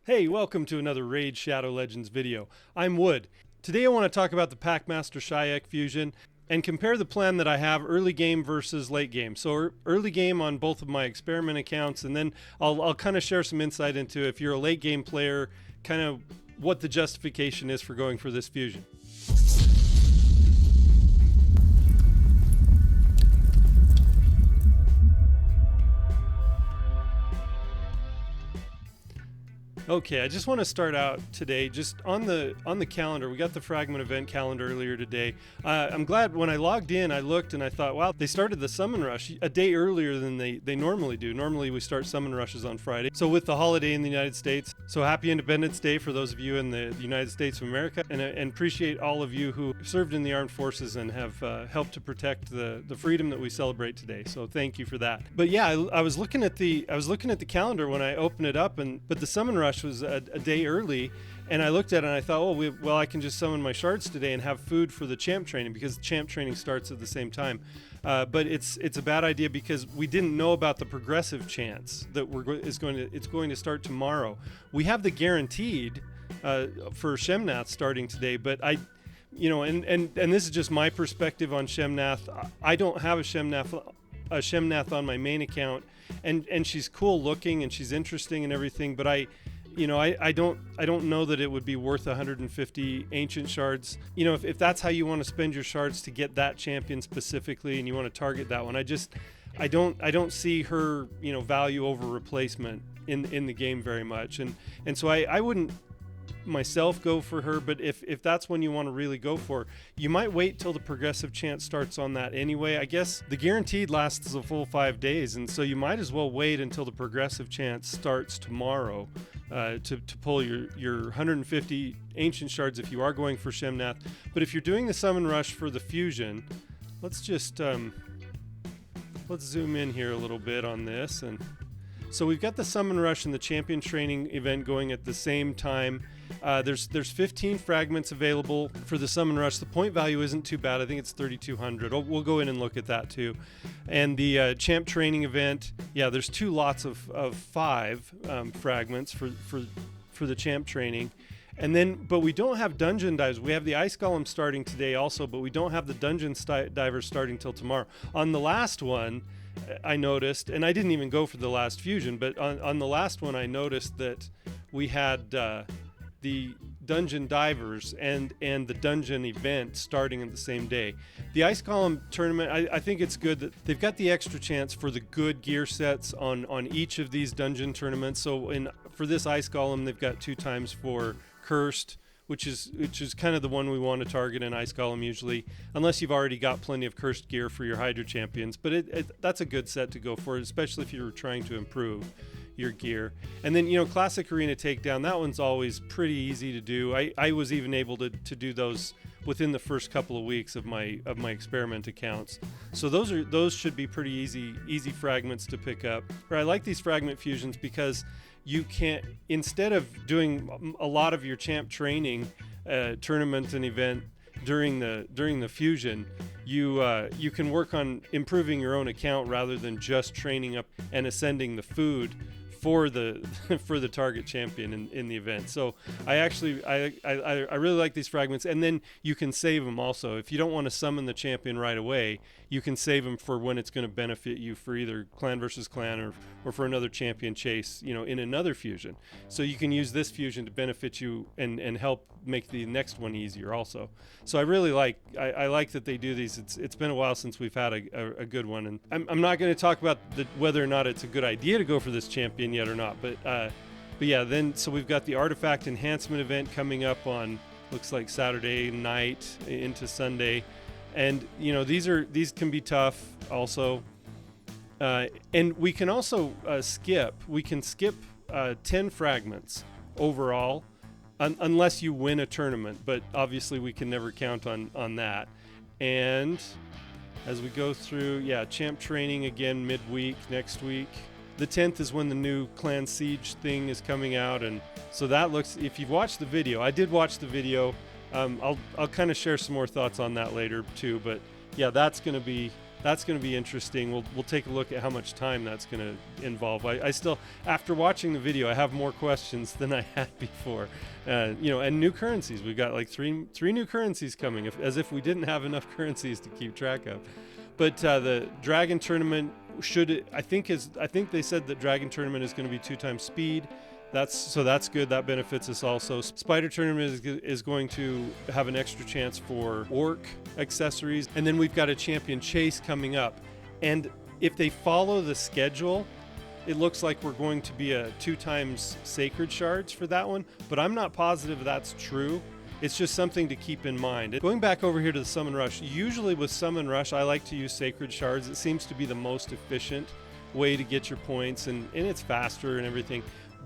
Hey, welcome to another Raid Shadow Legends video. I'm Wood. Today I want to talk about the Packmaster Shy'Ek fusion and compare the plan that I have early game versus late game. So early game on both of my experiment accounts, and then I'll kind of share some insight into, if you're a late game player, kind of what the justification is for going for this fusion. Okay, I just want to start out today just on the calendar. We got the fragment event calendar earlier today. I'm glad when I logged in, I looked and I thought, wow, they started the summon rush a day earlier than they normally do. Normally we start summon rushes on Friday. So with the holiday in the United States, so happy Independence Day for those of you in the United States of America, and appreciate all of you who served in the armed forces and have helped to protect the freedom that we celebrate today. So thank you for that. But yeah, I was looking at the calendar when I opened it up, but the summon rush was a day early, and I looked at it and I thought, well, I can just summon my shards today and have food for the champ training, because the champ training starts at the same time. But it's a bad idea because we didn't know about the progressive chance that it's going to start tomorrow. We have the guaranteed for Shemnath starting today, but and this is just my perspective on Shemnath. I don't have a Shemnath on my main account, and she's cool looking and she's interesting and everything, but I don't know that it would be worth 150 ancient shards. If that's how you want to spend your shards to get that champion specifically, and you want to target that one, I don't see her value over replacement in the game very much, and so I wouldn't myself go for her. But if that's one you want to really go for, you might wait till the progressive chance starts on that anyway. I guess the guaranteed lasts a full 5 days, and so you might as well wait until the progressive chance starts tomorrow to pull your 150 ancient shards if you are going for Shemnath. But if you're doing the summon rush for the fusion, let's just let's zoom in here a little bit on this. And so we've got the summon rush and the champion training event going at the same time. There's 15 fragments available for the summon rush. The point value isn't too bad. I think it's 3,200. We'll go in and look at that too. And the champ training event, yeah, there's 2 lots of 5 fragments for the champ training. And then, but we don't have dungeon dives. We have the ice golem starting today also, but we don't have the dungeon divers starting till tomorrow. On the last one, I noticed, and I didn't even go for the last fusion, but on the last one I noticed that we had the dungeon divers and the dungeon event starting at the same day. The ice column tournament, I think it's good that they've got the extra chance for the good gear sets on each of these dungeon tournaments. So for this ice golem, they've got 2 times for cursed, which is kind of the one we want to target in ice golem usually, unless you've already got plenty of cursed gear for your Hydra champions. But that's a good set to go for, especially if you're trying to improve your gear. And then classic arena takedown, that one's always pretty easy to do. I was even able to do those within the first couple of weeks of my experiment accounts. So those should be pretty easy fragments to pick up. But I like these fragment fusions because you can't, instead of doing a lot of your champ training tournament and event during the fusion, you can work on improving your own account rather than just training up and ascending the food for the target champion in the event. So I really like these fragments, and then you can save them also. If you don't want to summon the champion right away, you can save them for when it's going to benefit you for either clan versus clan or for another champion chase, in another fusion. So you can use this fusion to benefit you and help make the next one easier also. So I really like that they do these. It's been a while since we've had a good one, and I'm not going to talk about whether or not it's a good idea to go for this champion yet or not, but yeah, then so we've got the artifact enhancement event coming up on, looks like Saturday night into Sunday, and these can be tough also, and we can also skip 10 fragments overall, unless you win a tournament, but obviously we can never count on that. And as we go through, yeah, champ training again midweek next week. The 10th is when the new clan siege thing is coming out, and so that looks, if you've watched the video, I did watch the video, I'll kind of share some more thoughts on that later too, but yeah, that's going to be that's going to be interesting. We'll take a look at how much time that's going to involve. I still, after watching the video, I have more questions than I had before. And new currencies. We've got like three new currencies coming, as if we didn't have enough currencies to keep track of. But the Dragon Tournament I think they said that Dragon Tournament is going to be 2 times speed. That's good. That benefits us also. Spider Tournament is going to have an extra chance for Orc accessories. And then we've got a Champion Chase coming up. And if they follow the schedule, it looks like we're going to be a 2 times Sacred Shards for that one. But I'm not positive that's true. It's just something to keep in mind. Going back over here to the Summon Rush, usually with Summon Rush, I like to use Sacred Shards. It seems to be the most efficient way to get your points, and it's faster and everything.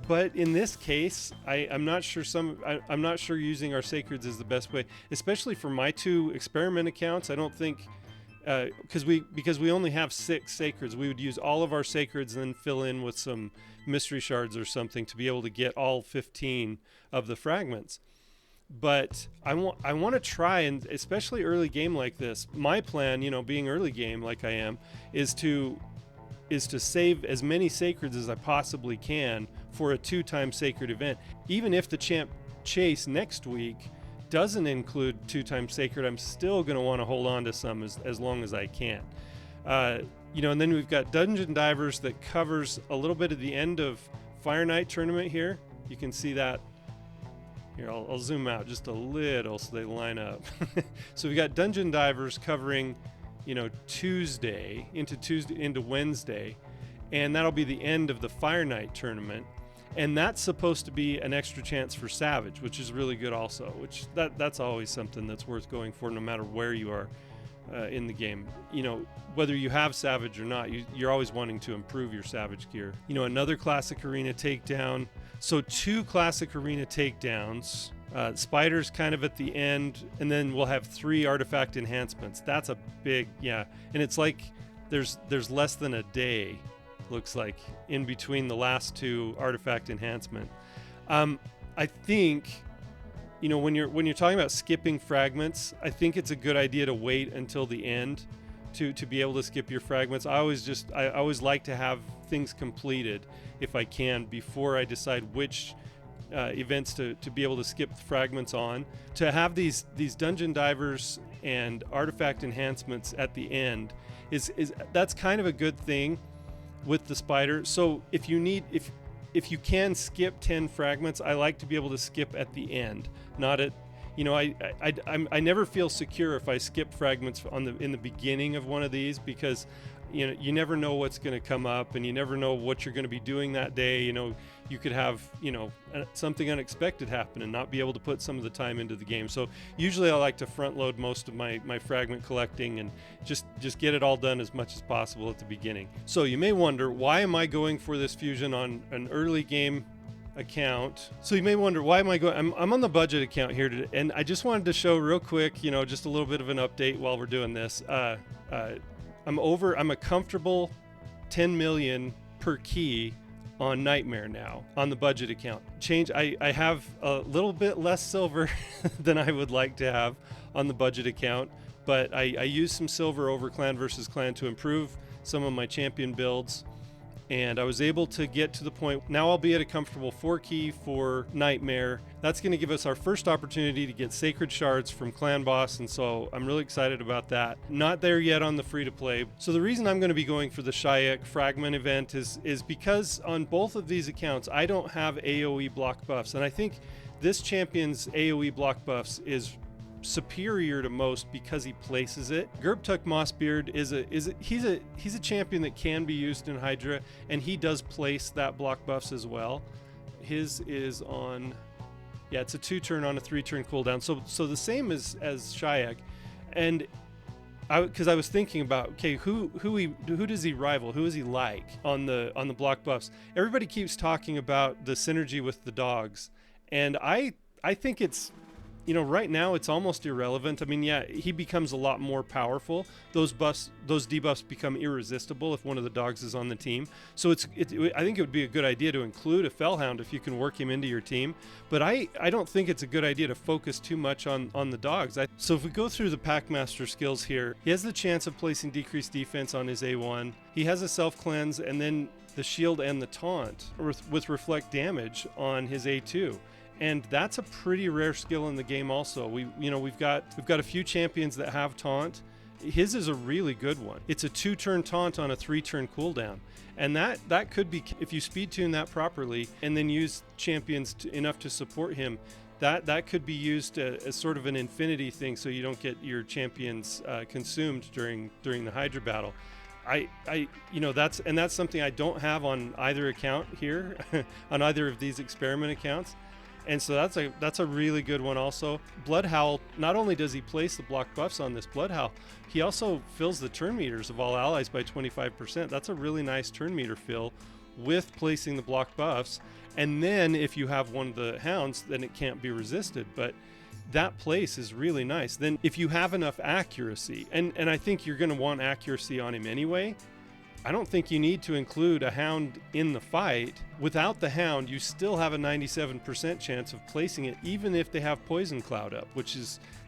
But in this case, I'm not sure I'm not sure using our Sacreds is the best way, especially for my 2 experiment accounts. I don't think because we only have 6 Sacreds, we would use all of our Sacreds and then fill in with some Mystery Shards or something to be able to get all 15 of the fragments. But I want to try, and especially early game like this, my plan, being early game like I am, is to save as many Sacreds as I possibly can for a 2 times Sacred event. Even if the Champ Chase next week doesn't include 2 times Sacred, I'm still going to want to hold on to some as long as I can. And then we've got Dungeon Divers that covers a little bit of the end of Fire Knight Tournament here. You can see that. Here, I'll zoom out just a little so they line up. So we got Dungeon Divers covering, Tuesday into Wednesday, and that'll be the end of the Fire Knight Tournament. And that's supposed to be an extra chance for Savage, which is really good also, which that's always something that's worth going for no matter where you are in the game. Whether you have Savage or not, you're always wanting to improve your Savage gear. Another Classic Arena takedown. So 2 Classic Arena takedowns. Spider's kind of at the end, and then we'll have 3 artifact enhancements. That's a big, and it's like there's less than a day, looks like, in between the last 2 artifact enhancement. I think, when you're talking about skipping fragments, I think it's a good idea to wait until the end to be able to skip your fragments. I always like to have things completed if I can before I decide which events to be able to skip fragments on. To have these Dungeon Divers and artifact enhancements at the end that's kind of a good thing with the Spider. So if you can skip 10 fragments, I like to be able to skip at the end, not at I never feel secure if I skip fragments in the beginning of one of these, because you never know what's going to come up, and you never know what you're going to be doing that day. You could have something unexpected happen and not be able to put some of the time into the game. So usually I like to front load most of my fragment collecting and just get it all done as much as possible at the beginning. So you may wonder, why am I going for this fusion on an early game account? So you may wonder, why am I going? I'm on the budget account here today, and I just wanted to show real quick, just a little bit of an update while we're doing this. I'm a comfortable 10 million per key on Nightmare now on the budget account. I have a little bit less silver than I would like to have on the budget account, but I use some silver over clan versus clan to improve some of my champion builds. And I was able to get to the point, now I'll be at a comfortable 4 key for Nightmare. That's going to give us our first opportunity to get Sacred Shards from Clan Boss, and so I'm really excited about that. Not there yet on the free-to-play. So the reason I'm going to be going for the Shy'Ek Fragment event is because on both of these accounts, I don't have AoE block buffs, and I think this champion's AoE block buffs is superior to most because he places it. Gerbtuck Mossbeard he's a champion that can be used in Hydra, and he does place that block buffs as well. His is on, it's a 2-turn on a 3-turn cooldown, so the same as Shy'Ek. And because I was thinking about, okay, who does he rival? Who is he like on the block buffs? Everybody keeps talking about the synergy with the dogs, and I think it's right now it's almost irrelevant. I mean, yeah, he becomes a lot more powerful. Those debuffs become irresistible if one of the dogs is on the team. So I think it would be a good idea to include a Fellhound if you can work him into your team. But I don't think it's a good idea to focus too much on the dogs. So if we go through the Packmaster skills here, he has the chance of placing decreased defense on his A1. He has a self-cleanse and then the shield and the taunt with reflect damage on his A2. And that's a pretty rare skill in the game also. We've got a few champions that have taunt. His is a really good one. It's a 2-turn taunt on a 3-turn cooldown. And that could be, if you speed tune that properly and then use champions enough to support him, that could be used as sort of an infinity thing so you don't get your champions consumed during the Hydra battle. That's something I don't have on either account here, on either of these experiment accounts. And so that's a really good one also. Bloodhowl, not only does he place the block buffs on this Bloodhowl, he also fills the turn meters of all allies by 25%. That's a really nice turn meter fill with placing the block buffs. And then if you have one of the hounds, then it can't be resisted. But that place is really nice. Then if you have enough accuracy, and I think you're going to want accuracy on him anyway, I don't think you need to include a hound in the fight. Without the hound, you still have a 97% chance of placing it, even if they have Poison Cloud up,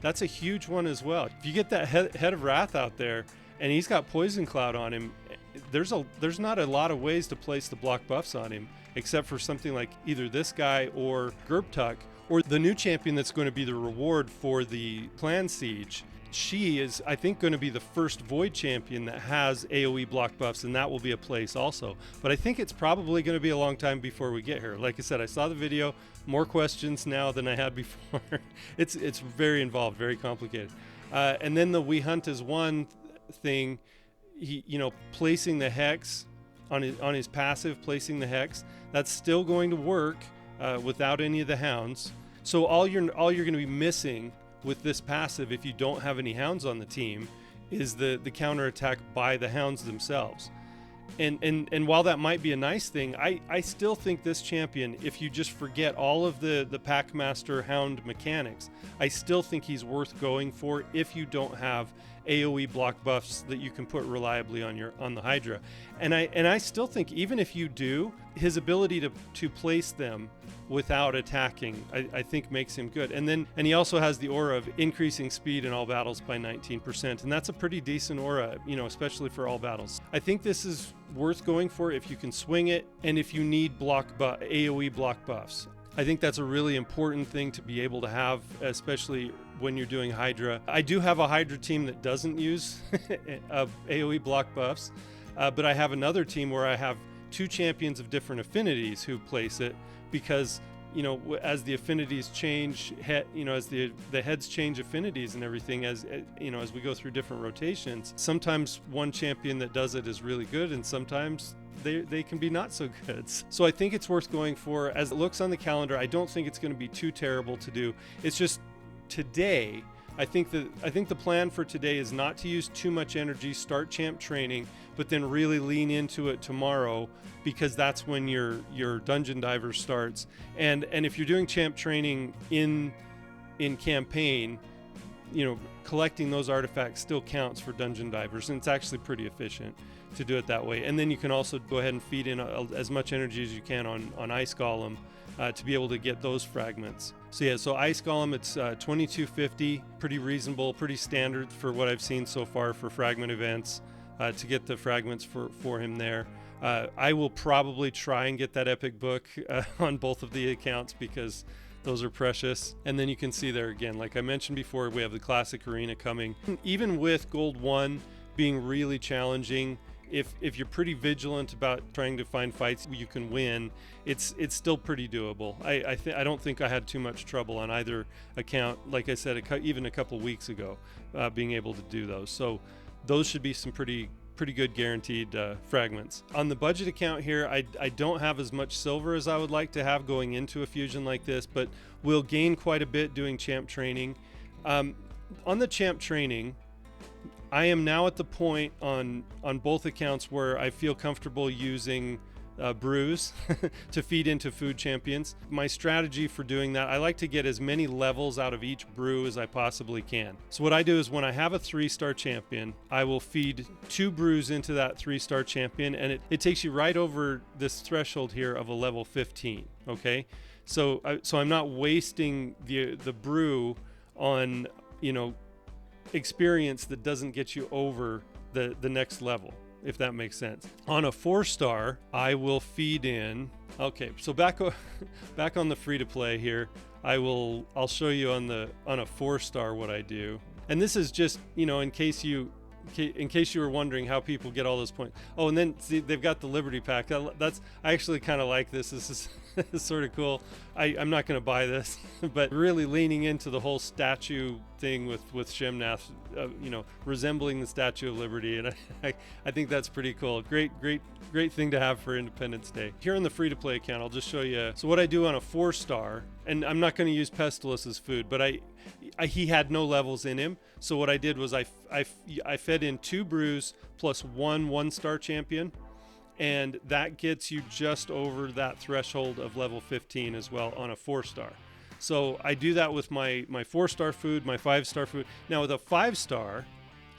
that's a huge one as well. If you get that Head of Wrath out there and he's got Poison Cloud on him, there's not a lot of ways to place the block buffs on him, except for something like either this guy or Gerbtuck, or the new champion that's going to be the reward for the Clan Siege. She is, I think, going to be the first Void champion that has AoE block buffs, and that will be a place also. But I think it's probably going to be a long time before we get here. Like I said, I saw the video, more questions now than I had before. It's very involved, very complicated. And then the We Hunt as One thing, placing the Hex on his passive, placing the Hex, that's still going to work without any of the hounds. So all you're going to be missing with this passive, if you don't have any hounds on the team, is the counterattack by the hounds themselves. And while that might be a nice thing, I still think this champion, if you just forget all of the Packmaster hound mechanics, I still think he's worth going for if you don't have AoE block buffs that you can put reliably on the Hydra. And I still think even if you do, his ability to place them without attacking, I think makes him good. And he also has the aura of increasing speed in all battles by 19%, and that's a pretty decent aura, especially for all battles. I think this is worth going for if you can swing it and if you need AoE block buffs. I think that's a really important thing to be able to have, especially when you're doing Hydra. I do have a Hydra team that doesn't use AoE block buffs, but I have another team where I have 2 champions of different affinities who place it, because as the affinities change, as the heads change affinities and everything, as we go through different rotations, sometimes one champion that does it is really good, and sometimes they can be not so good. So I think it's worth going for. As it looks on the calendar, I don't think it's going to be too terrible to do. It's just today, I think the plan for today is not to use too much energy, start champ training, but then really lean into it tomorrow, because that's when your dungeon diver starts. And if you're doing champ training in campaign, collecting those artifacts still counts for dungeon divers, and it's actually pretty efficient to do it that way. And then you can also go ahead and feed in as much energy as you can on Ice Golem to be able to get those fragments. So Ice Golem, it's 2250, pretty reasonable, pretty standard for what I've seen so far for fragment events, to get the fragments for him there. I will probably try and get that epic book on both of the accounts, because those are precious. And then you can see there again, like I mentioned before, we have the classic arena coming. Even with Gold 1 being really challenging, if you're pretty vigilant about trying to find fights you can win, it's still pretty doable. I don't think I had too much trouble on either account, like I said, even a couple weeks ago, being able to do those. So those should be some pretty good guaranteed fragments. On the budget account here, I don't have as much silver as I would like to have going into a fusion like this, but we'll gain quite a bit doing champ training. On the champ training, I am now at the point on both accounts where I feel comfortable using brews to feed into food champions. My strategy for doing that, I like to get as many levels out of each brew as I possibly can. So what I do is when I have a 3-star champion, I will feed 2 brews into that 3-star champion, and it takes you right over this threshold here of a level 15. Okay, so I'm not wasting the brew on experience that doesn't get you over the next level, if that makes sense. On a 4-star, I will feed in. Okay, so back on the free to play here, I'll show you on a 4-star what I do. And this is just, in case you were wondering how people get all those points. Oh, and then see, they've got the Liberty Pack. I actually kind of like this. This is sort of cool. I'm not going to buy this, but really leaning into the whole statue thing with Shemnath, resembling the Statue of Liberty, and I think that's pretty cool. Great thing to have for Independence Day. Here on the free-to-play account, I'll just show you. So what I do on a 4-star, and I'm not going to use Pestilus as food, but he had no levels in him. So what I did was I fed in 2 brews plus 1 1-star champion, and that gets you just over that threshold of level 15 as well on a 4-star. So I do that with my 4-star food, my 5-star food. Now with a 5-star,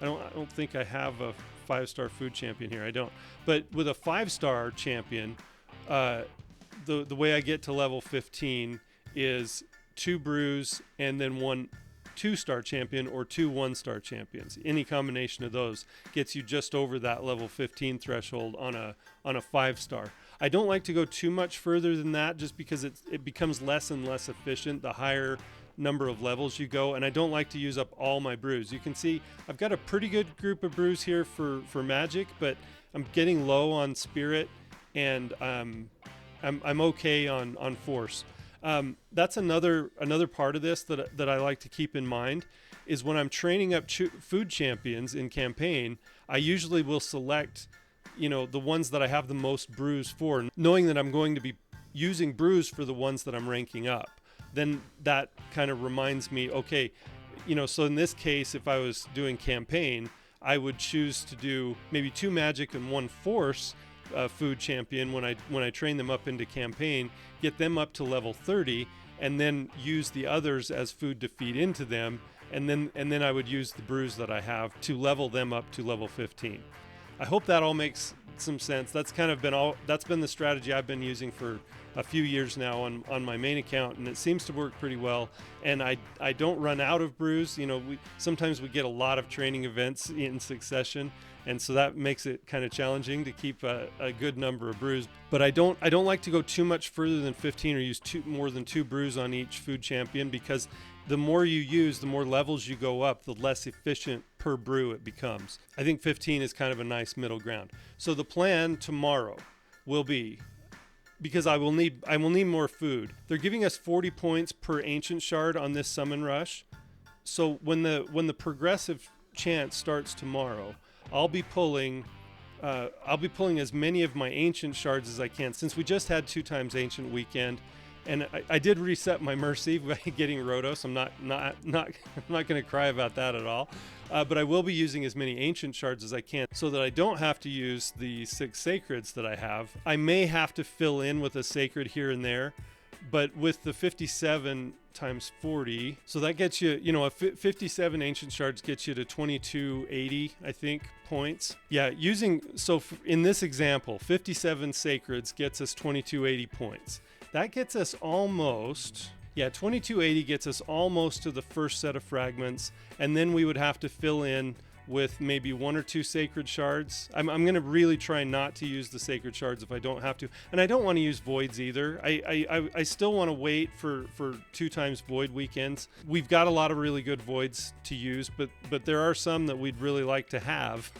I don't think I have a 5-star food champion here. I don't. But with a 5-star champion, the way I get to level 15 is 2 brews and then 1 2-star champion or 2 1-star champions. Any combination of those gets you just over that level 15 threshold on a 5-star. I don't like to go too much further than that, just because it becomes less and less efficient the higher number of levels you go, and I don't like to use up all my brews. You can see I've got a pretty good group of brews here for magic, but I'm getting low on spirit, and I'm okay on force. That's another part of this that I like to keep in mind is when I'm training up food champions in campaign, I usually will select, the ones that I have the most brews for, knowing that I'm going to be using brews for the ones that I'm ranking up. Then that kind of reminds me, okay, so in this case, if I was doing campaign, I would choose to do maybe 2 magic and 1 force food champion when I train them up into campaign, get them up to level 30, and then use the others as food to feed into them, and then I would use the brews that I have to level them up to level 15. I hope that all makes some sense. That's been the strategy I've been using for a few years now on my main account, and it seems to work pretty well. And I don't run out of brews. Sometimes we get a lot of training events in succession, and so that makes it kind of challenging to keep a good number of brews. But I don't like to go too much further than 15 or use more than 2 brews on each food champion, because the more you use, the more levels you go up, the less efficient per brew it becomes. I think 15 is kind of a nice middle ground. So the plan tomorrow will be, because I will need more food. They're giving us 40 points per ancient shard on this summon rush. So when the progressive chance starts tomorrow, I'll be pulling as many of my ancient shards as I can, since we just had 2 times ancient weekend. And I did reset my mercy by getting Rhodos. I'm not going to cry about that at all. But I will be using as many ancient shards as I can, so that I don't have to use the 6 sacreds that I have. I may have to fill in with a sacred here and there, but with the 57 times 40, so that gets you, 57 ancient shards gets you to 2280, I think, points. Yeah, in this example, 57 sacreds gets us 2280 points. That gets us almost, 2280 gets us almost to the first set of fragments, and then we would have to fill in with maybe 1 or 2 sacred shards. I'm going to really try not to use the sacred shards if I don't have to, and I don't want to use voids either. I still want to wait for 2 times void weekends. We've got a lot of really good voids to use, but there are some that we'd really like to have.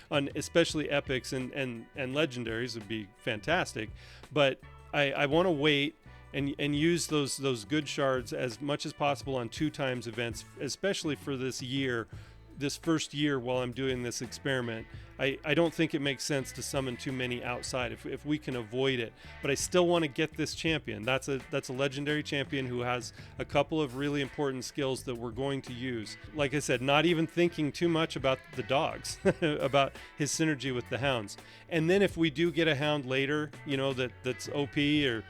On especially epics and legendaries would be fantastic, but I want to wait and use those good shards as much as possible on 2 times events, especially for this year. this first year while I'm doing this experiment, I don't think it makes sense to summon too many outside if we can avoid it. But I still want to get this champion. That's a legendary champion who has a couple of really important skills that we're going to use. Like I said, not even thinking too much about the dogs, about his synergy with the hounds. And then if we do get a hound later, that's OP, or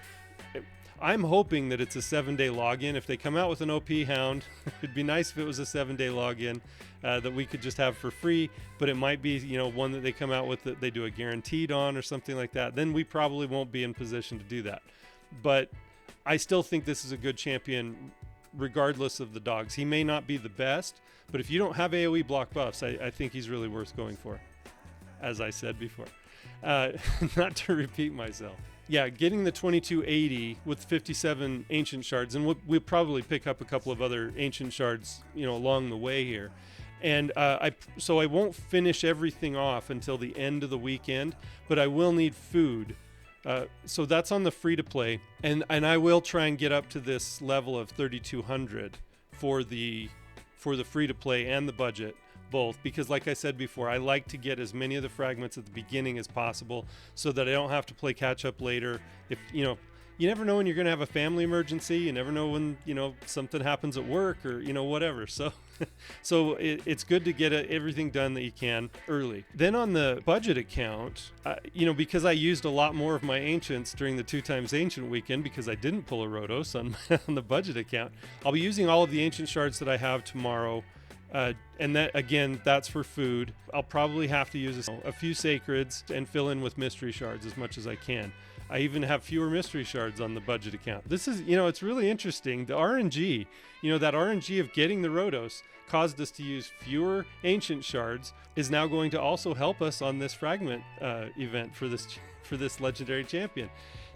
I'm hoping that it's a 7-day login. If they come out with an OP hound, it'd be nice if it was a 7-day login that we could just have for free, but it might be, one that they come out with that they do a guaranteed on or something like that. Then we probably won't be in position to do that. But I still think this is a good champion regardless of the dogs. He may not be the best, but if you don't have AoE block buffs, I think he's really worth going for, as I said before. Not to repeat myself. Yeah, getting the 2280 with 57 ancient shards, and we'll probably pick up a couple of other ancient shards, along the way here. And I won't finish everything off until the end of the weekend, but I will need food. So that's on the free to play, and I will try and get up to this level of 3200 for the free to play and the budget. Both, because like I said before, I like to get as many of the fragments at the beginning as possible so that I don't have to play catch up later. If you never know when you're going to have a family emergency. You never know when something happens at work or whatever. So it's good to get everything done that you can early. Then on the budget account, because I used a lot more of my ancients during the 2x ancient weekend because I didn't pull a Rotos on the budget account, I'll be using all of the ancient shards that I have tomorrow. And that, again, that's for food. I'll probably have to use a few sacreds and fill in with mystery shards as much as I can. I even have fewer mystery shards on the budget account. This is, it's really interesting. The RNG, that RNG of getting the Rotos caused us to use fewer ancient shards, is now going to also help us on this fragment event for this legendary champion.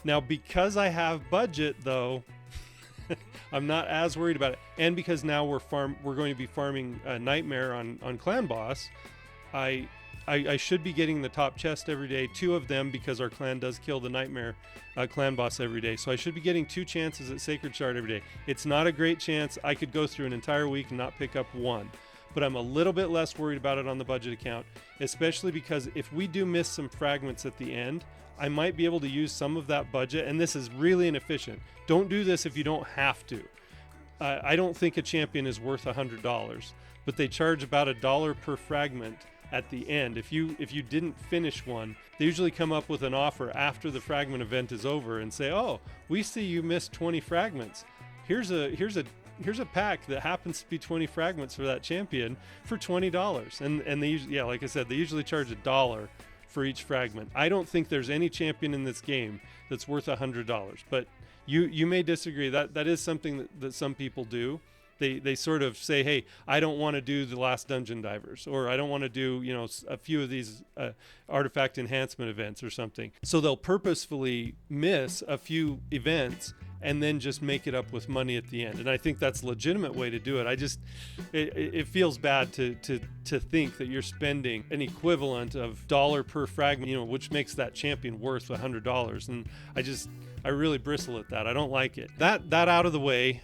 Now, because I have budget, though, I'm not as worried about it, and because now we're going to be farming Nightmare on Clan Boss, I should be getting the top chest every day, 2 of them, because our clan does kill the Nightmare Clan Boss every day. So I should be getting 2 chances at Sacred Shard every day. It's not a great chance. I could go through an entire week and not pick up 1, but I'm a little bit less worried about it on the budget account, especially because if we do miss some fragments at the end, I might be able to use some of that budget, and this is really inefficient. Don't do this if you don't have to. I don't think a champion is worth $100, but they charge about $1 per fragment at the end. If you didn't finish one, they usually come up with an offer after the fragment event is over and say, "Oh, we see you missed 20 fragments. Here's a pack that happens to be 20 fragments for that champion for $20." And they usually, like I said, they usually charge $1 for each fragment. I don't think there's any champion in this game that's worth $100, but you may disagree. That is something that some people do. They sort of say, hey, I don't want to do the last dungeon divers, or I don't want to do a few of these artifact enhancement events or something. So they'll purposefully miss a few events and then just make it up with money at the end. And I think that's a legitimate way to do it. It feels bad to think that you're spending an equivalent of $1 per fragment, which makes that champion worth $100. And I really bristle at that. I don't like it. That out of the way,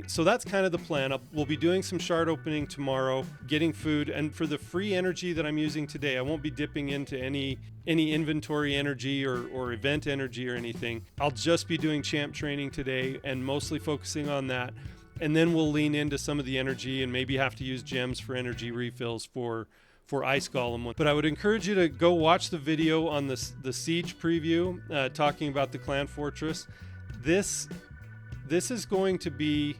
so that's kind of the plan. We'll be doing some shard opening tomorrow, getting food, and for the free energy that I'm using today, I won't be dipping into any inventory energy or event energy or anything. I'll just be doing champ training today and mostly focusing on that. And then we'll lean into some of the energy and maybe have to use gems for energy refills for Ice Golem. But I would encourage you to go watch the video on the Siege preview talking about the Clan Fortress. This is going to be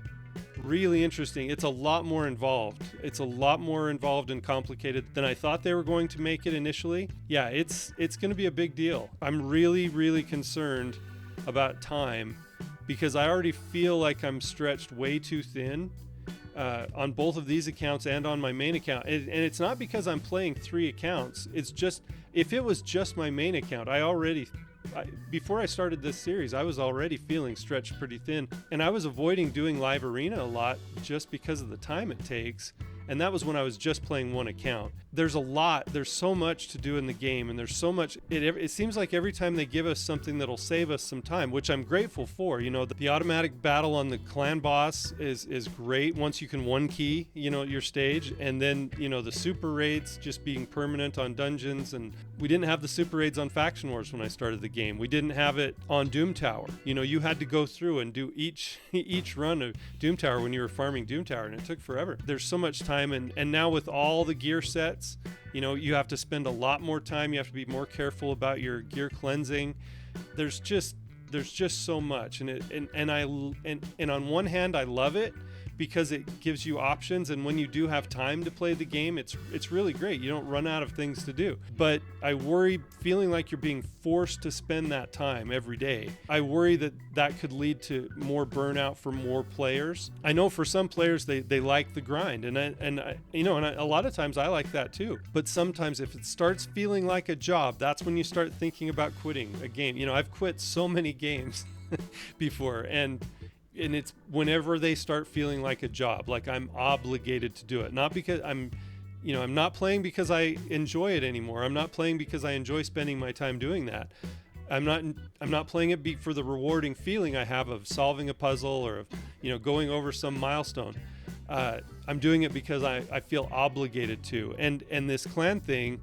really interesting. It's a lot more involved. It's a lot more involved and complicated than I thought they were going to make it initially. Yeah, it's going to be a big deal. I'm really, really concerned about time because I already feel like I'm stretched way too thin on both of these accounts and on my main account. And it's not because I'm playing 3 accounts. It's just, if it was just my main account, before I started this series, I was already feeling stretched pretty thin, and I was avoiding doing live arena a lot just because of the time it takes. and that was when I was just playing one account. There's so much to do in the game, and there's so much, it seems like every time they give us something that'll save us some time, which I'm grateful for. The automatic battle on the clan boss is great once you can one key, your stage, and then, the super raids just being permanent on dungeons. And we didn't have the super raids on Faction Wars when I started the game. We didn't have it on Doom Tower. You had to go through and do each run of Doom Tower when you were farming Doom Tower, and it took forever. There's so much time, and now with all the gear sets, you have to spend a lot more time. You have to be more careful about your gear cleansing. There's just so much, and on one hand I love it because it gives you options, and when you do have time to play the game, it's really great. You don't run out of things to do. But I worry, feeling like you're being forced to spend that time every day. I worry that could lead to more burnout for more players. I know for some players they like the grind, and a lot of times I like that too. But sometimes if it starts feeling like a job, that's when you start thinking about quitting a game. I've quit so many games before, and it's whenever they start feeling like a job, like I'm obligated to do it. Not because I'm not playing because I enjoy it anymore. I'm not playing because I enjoy spending my time doing that. I'm not playing it for the rewarding feeling I have of solving a puzzle or of going over some milestone. I'm doing it because I feel obligated to. And this clan thing,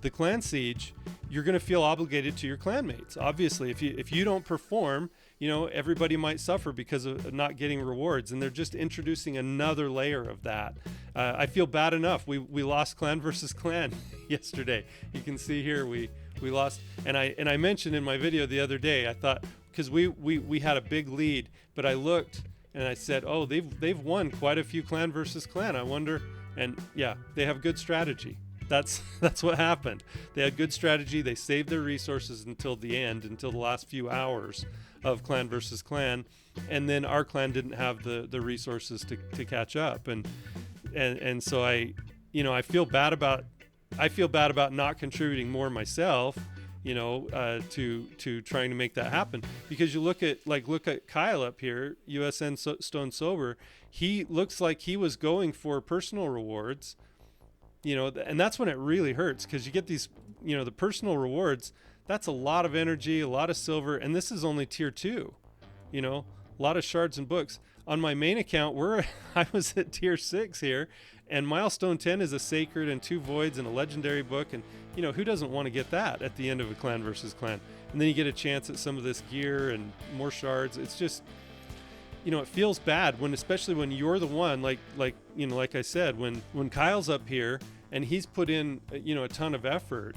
the clan siege, you're going to feel obligated to your clanmates. Obviously, if you don't perform, everybody might suffer because of not getting rewards, and they're just introducing another layer of that. I feel bad enough. We lost clan versus clan yesterday. You can see here we lost, and I mentioned in my video the other day, I thought, because we had a big lead, but I looked and I said, oh, they've won quite a few clan versus clan. I wonder, and yeah, they have good strategy. That's what happened. They had good strategy. They saved their resources until the end, until the last few hours of clan versus clan, and then our clan didn't have the resources to catch up, and so I feel bad about not contributing more myself, to trying to make that happen. Because you look at Kyle up here, USN Stone Sober. He looks like he was going for personal rewards. And that's when it really hurts, because you get these, the personal rewards, that's a lot of energy, a lot of silver, and this is only tier 2, a lot of shards and books. On my main account, I was at tier 6 here, and milestone 10 is a sacred and 2 voids and a legendary book, and who doesn't want to get that at the end of a clan versus clan? And then you get a chance at some of this gear and more shards. It's just, it feels bad especially when you're the one, like I said, when Kyle's up here and he's put in, a ton of effort,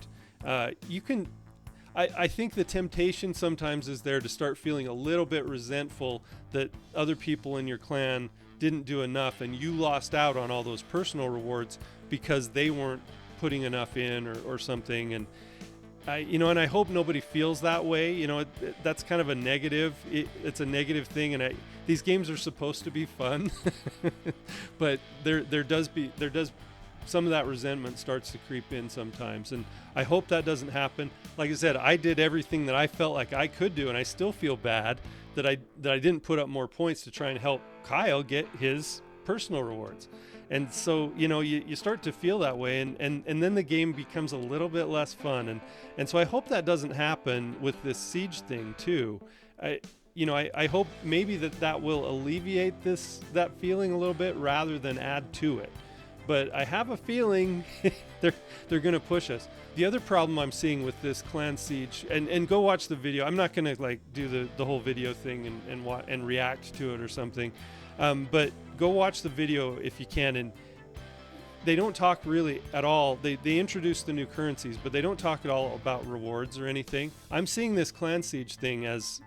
I think the temptation sometimes is there to start feeling a little bit resentful that other people in your clan didn't do enough and you lost out on all those personal rewards because they weren't putting enough in or something. And I hope nobody feels that way. That's kind of a negative. It's a negative thing, and these games are supposed to be fun, but there does some of that resentment starts to creep in sometimes, and I hope that doesn't happen. Like I said, I did everything that I felt like I could do, and I still feel bad that I didn't put up more points to try and help Kyle get his personal rewards. And so, you start to feel that way, and then the game becomes a little bit less fun. And so I hope that doesn't happen with this siege thing too. I hope maybe that will alleviate that feeling a little bit rather than add to it. But I have a feeling they're going to push us. The other problem I'm seeing with this clan siege, and go watch the video. I'm not going to do the whole video thing and react to it or something. But go watch the video if you can. And they don't talk really at all. They introduce the new currencies, but they don't talk at all about rewards or anything. I'm seeing this clan siege thing as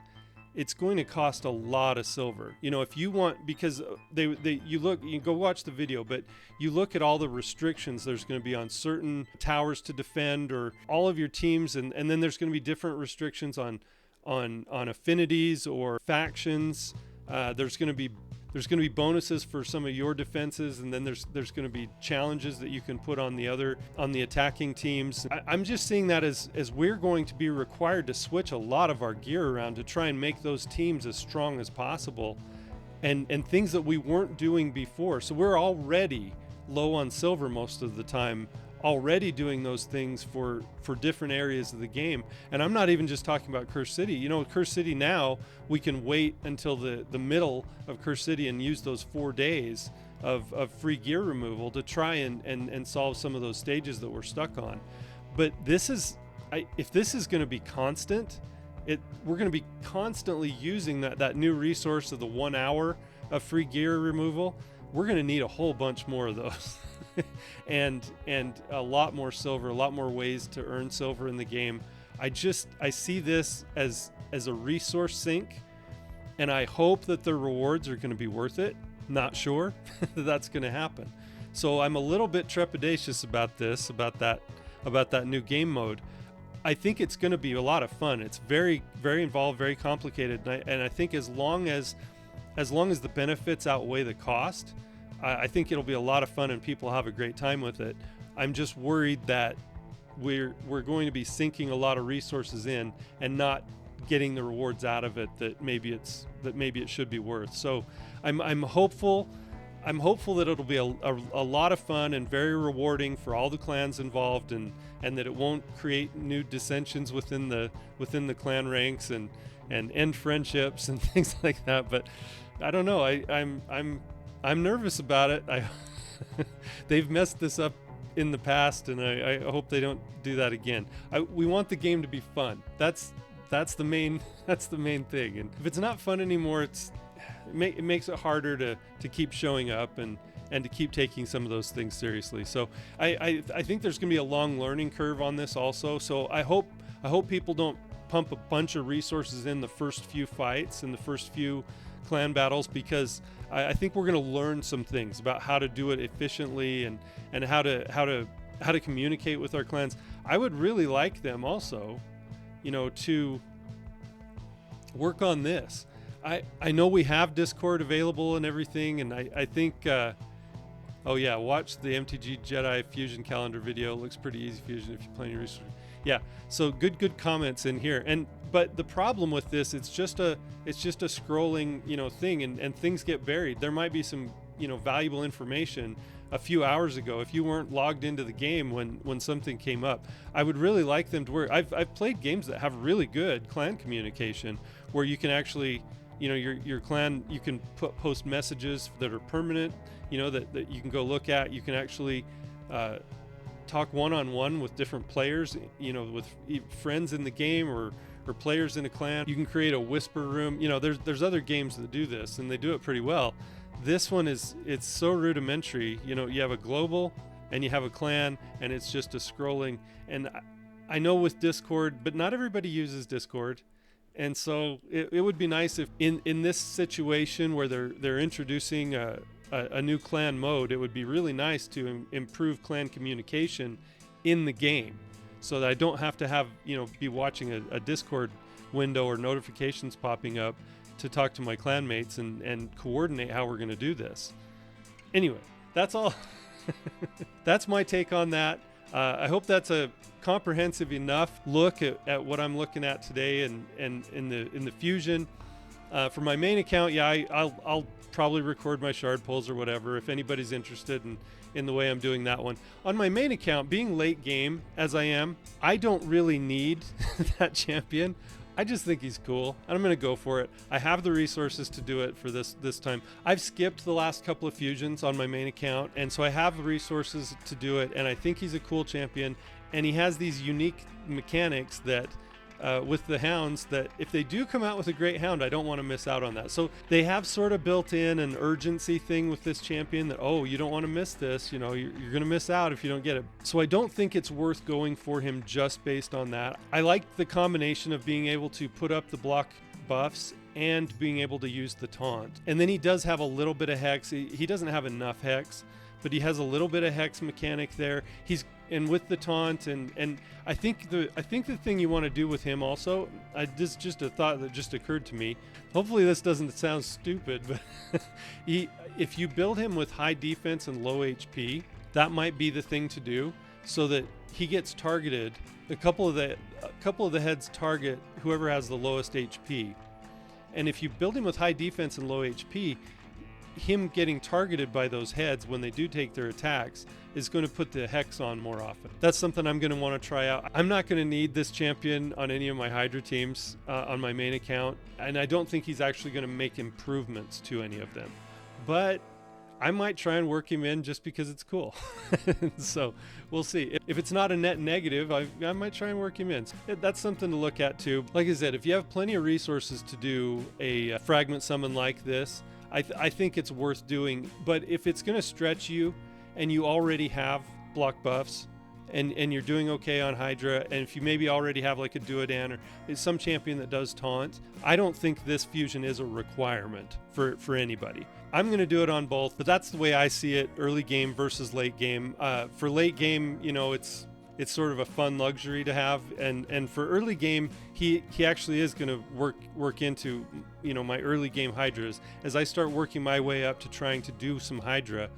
it's going to cost a lot of silver. If you want, because you go watch the video, but you look at all the restrictions there's going to be on certain towers to defend or all of your teams, and then there's going to be different restrictions on affinities or factions. There's going to be bonuses for some of your defenses, and then there's going to be challenges that you can put on the attacking teams. I'm just seeing that as we're going to be required to switch a lot of our gear around to try and make those teams as strong as possible, and things that we weren't doing before. So we're already low on silver most of the time, already doing those things for different areas of the game. And I'm not even just talking about Curse City. You know, Curse City now, we can wait until the middle of Curse City and use those 4 days of free gear removal to try and solve some of those stages that we're stuck on. But this is, if this is going to be constant, we're going to be constantly using that new resource of the 1 hour of free gear removal. We're going to need a whole bunch more of those. and a lot more silver, a lot more ways to earn silver in the game. I see this as a resource sink, and I hope that the rewards are going to be worth it. Not sure that's going to happen. So I'm a little bit trepidatious about this, about that new game mode. I think it's going to be a lot of fun. It's very, very involved, very complicated, and I think as long as the benefits outweigh the cost, I think it'll be a lot of fun and people have a great time with it. I'm just worried that we're going to be sinking a lot of resources in and not getting the rewards out of it that maybe it should be worth. So I'm hopeful that it'll be a lot of fun and very rewarding for all the clans involved, and that it won't create new dissensions within the clan ranks and end friendships and things like that. But I don't know. I'm nervous about it. They've messed this up in the past, and I hope they don't do that again. We want the game to be fun. That's the main thing. And if it's not fun anymore, it makes it harder to keep showing up and to keep taking some of those things seriously. So I think there's going to be a long learning curve on this also. So I hope people don't pump a bunch of resources in the first few fights and the first few clan battles, because I think we're going to learn some things about how to do it efficiently and how to communicate with our clans. I would really like them also, to work on this. I know we have Discord available and everything, and I think watch the MTG Jedi Fusion calendar video. It looks pretty easy, Fusion, if you play any research. Yeah, so good comments in here. But the problem with this, it's just a scrolling thing, and things get buried. There might be some valuable information a few hours ago if you weren't logged into the game when something came up. I would really like them to work. I've played games that have really good clan communication where you can actually your clan, you can post messages that are permanent, that you can go look at. You can actually talk one-on-one with different players, with friends in the game or players in a clan. You can create a whisper room. There's other games that do this, and they do it pretty well. This one it's so rudimentary. You have a global and you have a clan, and it's just a scrolling. And I know with Discord, but not everybody uses Discord. And so it would be nice if in this situation where they're introducing a new clan mode, it would be really nice to improve clan communication in the game, so that I don't have to be watching a Discord window or notifications popping up to talk to my clanmates and coordinate how we're going to do this. Anyway, that's all. That's my take on that. I hope that's a comprehensive enough look at what I'm looking at today and in the Fusion. For my main account, I'll probably record my shard pulls or whatever if anybody's interested in the way I'm doing that one. On my main account, being late game as I am, I don't really need that champion. I just think he's cool, and I'm going to go for it. I have the resources to do it for this time. I've skipped the last couple of fusions on my main account, and so I have the resources to do it, and I think he's a cool champion, and he has these unique mechanics that with the hounds, that if they do come out with a great hound, I don't want to miss out on that. So they have sort of built in an urgency thing with this champion that, you don't want to miss this, you're going to miss out if you don't get it. So I don't think it's worth going for him just based on that. I like the combination of being able to put up the block buffs and being able to use the taunt. And then he does have a little bit of hex. He doesn't have enough hex, but he has a little bit of hex mechanic there. And with the taunt, and I think the thing you want to do with him also, this is just a thought that just occurred to me. Hopefully this doesn't sound stupid, but if you build him with high defense and low HP, that might be the thing to do, so that he gets targeted. A couple of the heads target whoever has the lowest HP, and if you build him with high defense and low HP, him getting targeted by those heads when they do take their attacks is going to put the hex on more often. That's something I'm going to want to try out. I'm not going to need this champion on any of my Hydra teams on my main account, and I don't think he's actually going to make improvements to any of them. But I might try and work him in just because it's cool. So we'll see. If it's not a net negative, I might try and work him in. That's something to look at too. Like I said, if you have plenty of resources to do a fragment summon like this, I think it's worth doing. But if it's going to stretch you and you already have block buffs and you're doing okay on Hydra, and if you maybe already have like a Duodan or some champion that does taunt, I don't think this fusion is a requirement for anybody. I'm going to do it on both, but that's the way I see it, early game versus late game. For late game, you know, it's sort of a fun luxury to have, and for early game, he actually is going to work into, you know, my early game Hydras. As I start working my way up to trying to do some Hydra,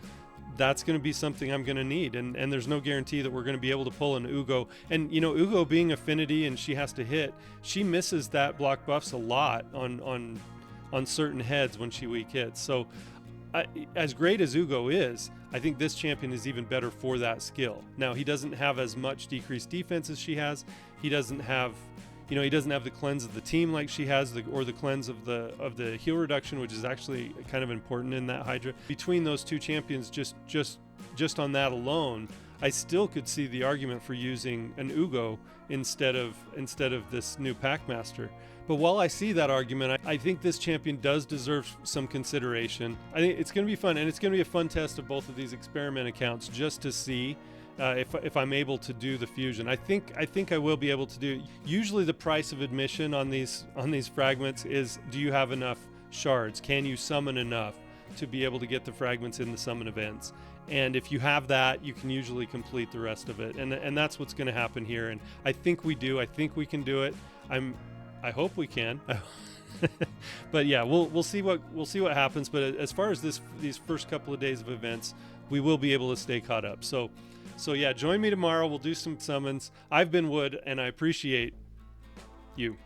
that's going to be something I'm going to need, and there's no guarantee that we're going to be able to pull an Ugo. And you know, Ugo being affinity and she has to hit, she misses that block buffs a lot on certain heads when she weak hits. So as great as Ugo is, I think this champion is even better for that skill. Now, he doesn't have as much decreased defense as she has. He doesn't have, you know, he doesn't have the cleanse of the team like she has, or the cleanse of the heal reduction, which is actually kind of important in that Hydra. Between those two champions, just on that alone, I still could see the argument for using an Ugo instead of this new Packmaster. But while I see that argument, I think this champion does deserve some consideration. I think it's going to be fun, and it's going to be a fun test of both of these experiment accounts just to see if I'm able to do the fusion. I think I will be able to do. Usually the price of admission on these fragments is, do you have enough shards? Can you summon enough to be able to get the fragments in the summon events? And if you have that, you can usually complete the rest of it. And that's what's going to happen here. And I think we do. I think we can do it. I hope we can. But yeah, we'll see what happens. But as far as these first couple of days of events, we will be able to stay caught up. So yeah, join me tomorrow. We'll do some summons. I've been Wood, and I appreciate you.